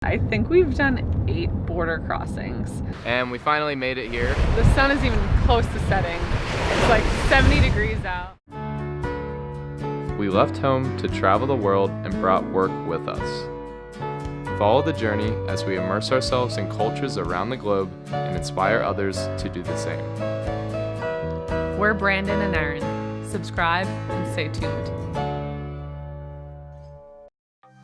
I think we've done 8 border crossings. And we finally made it here. The sun is even close to setting. It's like 70 degrees out. We left home to travel the world and brought work with us. Follow the journey as we immerse ourselves in cultures around the globe and inspire others to do the same. We're Brandon and Erin. Subscribe and stay tuned.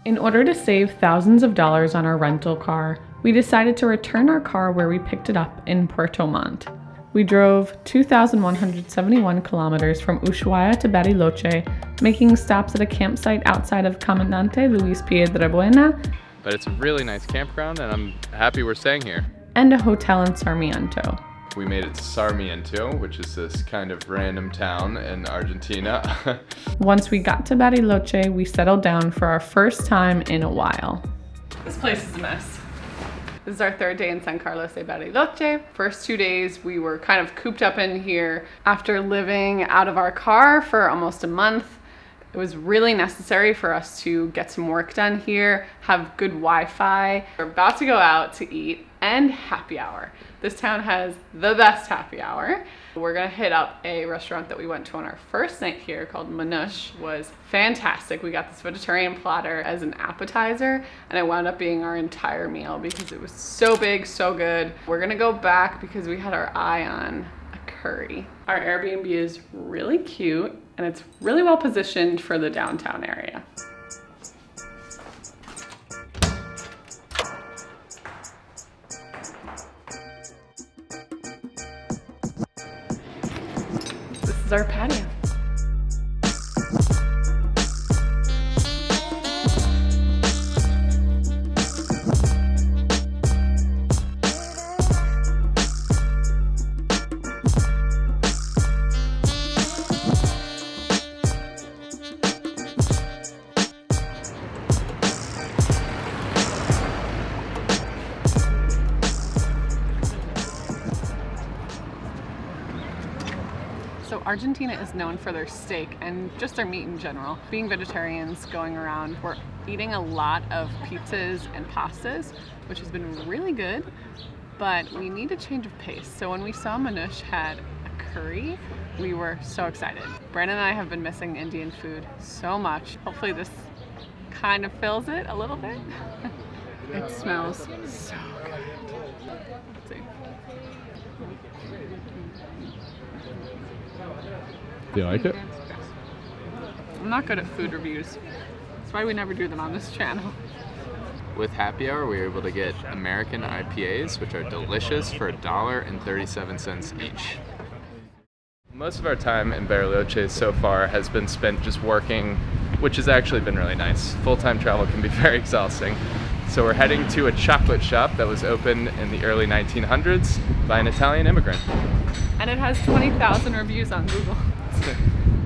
In order to save thousands of dollars on our rental car, we decided to return our car where we picked it up in Puerto Montt. We drove 2,171 kilometers from Ushuaia to Bariloche, making stops at a campsite outside of Comandante Luis Piedrabuena. But it's a really nice campground and I'm happy we're staying here. And a hotel in Sarmiento. We made it to Sarmiento, which is this kind of random town in Argentina. Once we got to Bariloche, we settled down for our first time in a while. This place is a mess. This is our 3rd day in San Carlos de Bariloche. First 2 days we were kind of cooped up in here after living out of our car for almost a month. It was really necessary for us to get some work done here, have good Wi-Fi. We're about to go out to eat and happy hour. This town has the best happy hour. We're gonna hit up a restaurant that we went to on our first night here called Manush. It was fantastic. We got this vegetarian platter as an appetizer and it wound up being our entire meal because it was so big, so good. We're gonna go back because we had our eye on a curry. Our Airbnb is really cute and it's really well positioned for the downtown area. This is our patio. So Argentina is known for their steak and just their meat in general. Being vegetarians going around, we're eating a lot of pizzas and pastas, which has been really good, but we need a change of pace. So when we saw Manush had a curry, we were so excited. Brandon and I have been missing Indian food so much. Hopefully this kind of fills it a little bit. It smells so good. Let's see. Do you like it? I'm not good at food reviews. That's why we never do them on this channel. With happy hour, we were able to get American IPAs, which are delicious for $1.37 each. Most of our time in Bariloche so far has been spent just working, which has actually been really nice. Full-time travel can be very exhausting. So we're heading to a chocolate shop that was opened in the early 1900s by an Italian immigrant. And it has 20,000 reviews on Google.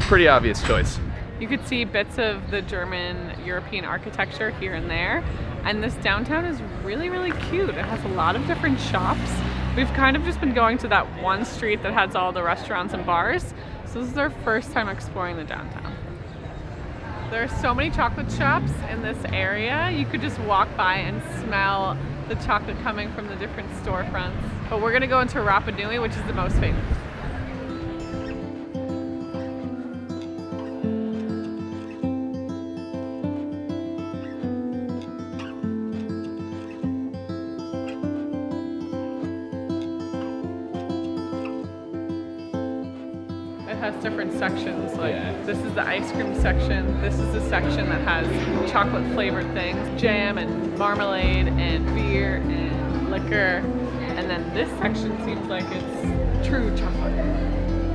Pretty obvious choice. You could see bits of the German European architecture here and there. And this downtown is really, really cute. It has a lot of different shops. We've kind of just been going to that one street that has all the restaurants and bars. So this is our first time exploring the downtown. There are so many chocolate shops in this area. You could just walk by and smell the chocolate coming from the different storefronts. But we're gonna go into Rapa Nui, which is the most famous. It has different sections, like this is the ice cream section, this is the section that has chocolate flavored things, jam and marmalade and beer and liquor, and then this section seems like it's true chocolate.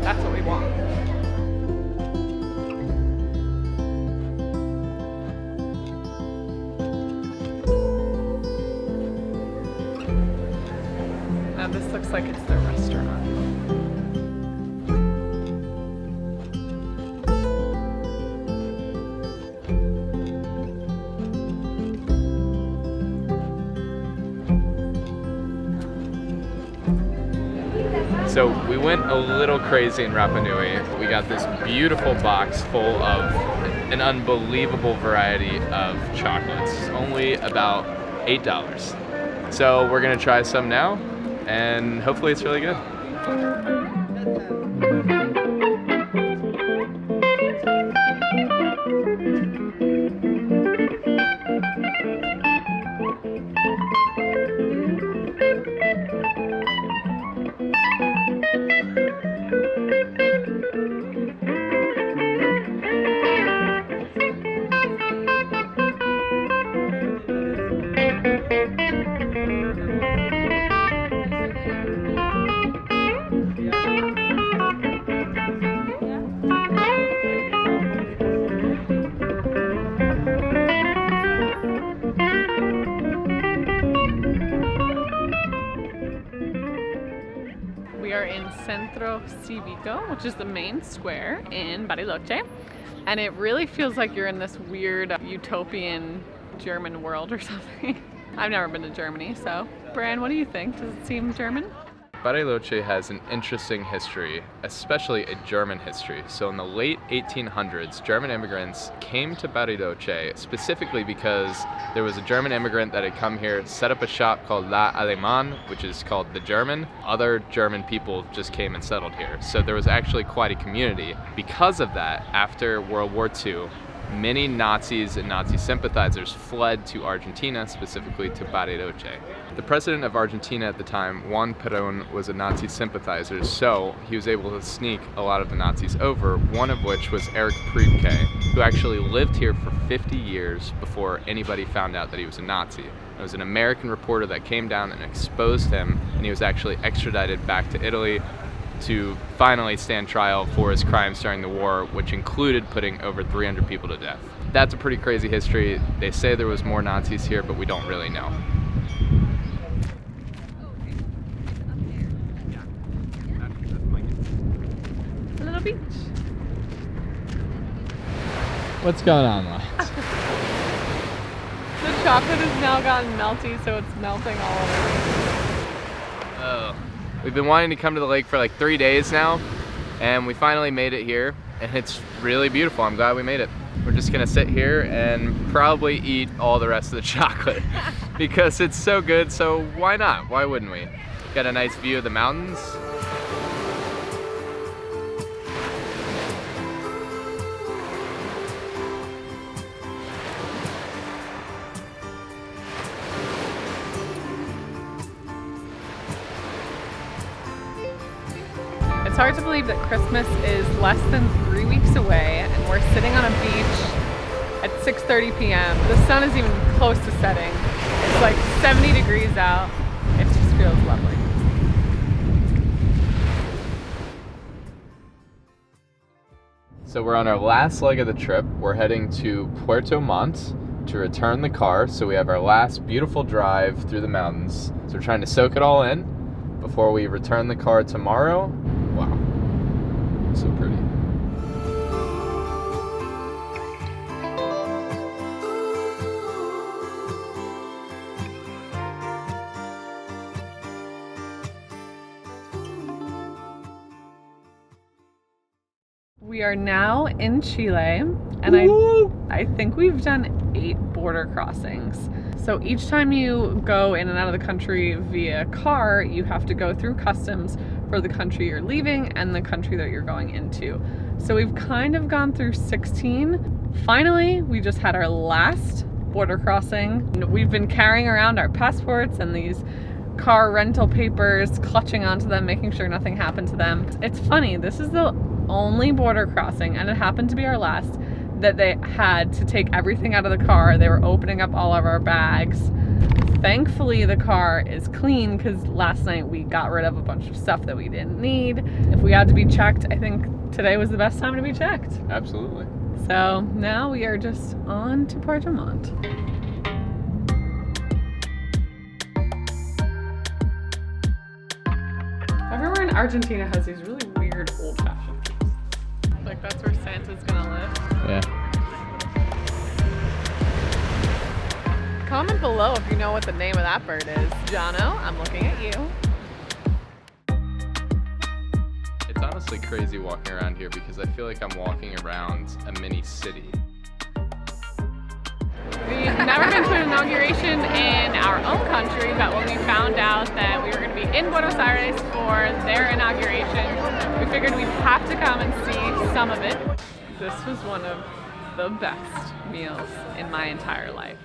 That's what we want. Now this looks like it's the restaurant. So we went a little crazy in Rapa Nui. We got this beautiful box full of an unbelievable variety of chocolates. Only about $8. So we're gonna try some now, and hopefully it's really good. We are in Centro Cívico, which is the main square in Bariloche, and it really feels like you're in this weird utopian German world or something. I've never been to Germany, so Bran, what do you think? Does it seem German? Bariloche has an interesting history, especially a German history. So in the late 1800s, German immigrants came to Bariloche specifically because there was a German immigrant that had come here, set up a shop called La Alemán, which is called the German. Other German people just came and settled here. So there was actually quite a community. Because of that, after World War II, many Nazis and Nazi sympathizers fled to Argentina, specifically to Bariloche. The president of Argentina at the time, Juan Perón, was a Nazi sympathizer, so he was able to sneak a lot of the Nazis over, one of which was Erich Priebke, who actually lived here for 50 years before anybody found out that he was a Nazi. It was an American reporter that came down and exposed him, and he was actually extradited back to Italy to finally stand trial for his crimes during the war, which included putting over 300 people to death. That's a pretty crazy history. They say there was more Nazis here, but we don't really know. A little beach. What's going on, Lance? The chocolate has now gotten melty, so it's melting all over me. Oh. We've been wanting to come to the lake for like 3 days now, and we finally made it here, and it's really beautiful. I'm glad we made it. We're just gonna sit here and probably eat all the rest of the chocolate because it's so good, so why not? Why wouldn't we? Got a nice view of the mountains. It's hard to believe that Christmas is less than 3 weeks away, and we're sitting on a beach at 6:30 p.m. The sun is even close to setting. It's like 70 degrees out. It just feels lovely. So we're on our last leg of the trip. We're heading to Puerto Montt to return the car. So we have our last beautiful drive through the mountains. So we're trying to soak it all in before we return the car tomorrow. Wow, so pretty. We are now in Chile, and I think we've done 8 border crossings. So each time you go in and out of the country via car, you have to go through customs for the country you're leaving and the country that you're going into. So we've kind of gone through 16. Finally, we just had our last border crossing. We've been carrying around our passports and these car rental papers, clutching onto them, making sure nothing happened to them. It's funny, this is the only border crossing, and it happened to be our last, that they had to take everything out of the car. They were opening up all of our bags. Thankfully, the car is clean because last night we got rid of a bunch of stuff that we didn't need. If we had to be checked, I think today was the best time to be checked. Absolutely. So now we are just on to Puerto Montt. Everywhere in Argentina has these really weird old-fashioned trees. Like that's where Santa's gonna live. Yeah. Comment below if you know what the name of that bird is. Jono, I'm looking at you. It's honestly crazy walking around here because I feel like I'm walking around a mini city. We've never been to an inauguration in our own country, but when we found out that we were going to be in Buenos Aires for their inauguration, we figured we'd have to come and see some of it. This was one of the best meals in my entire life.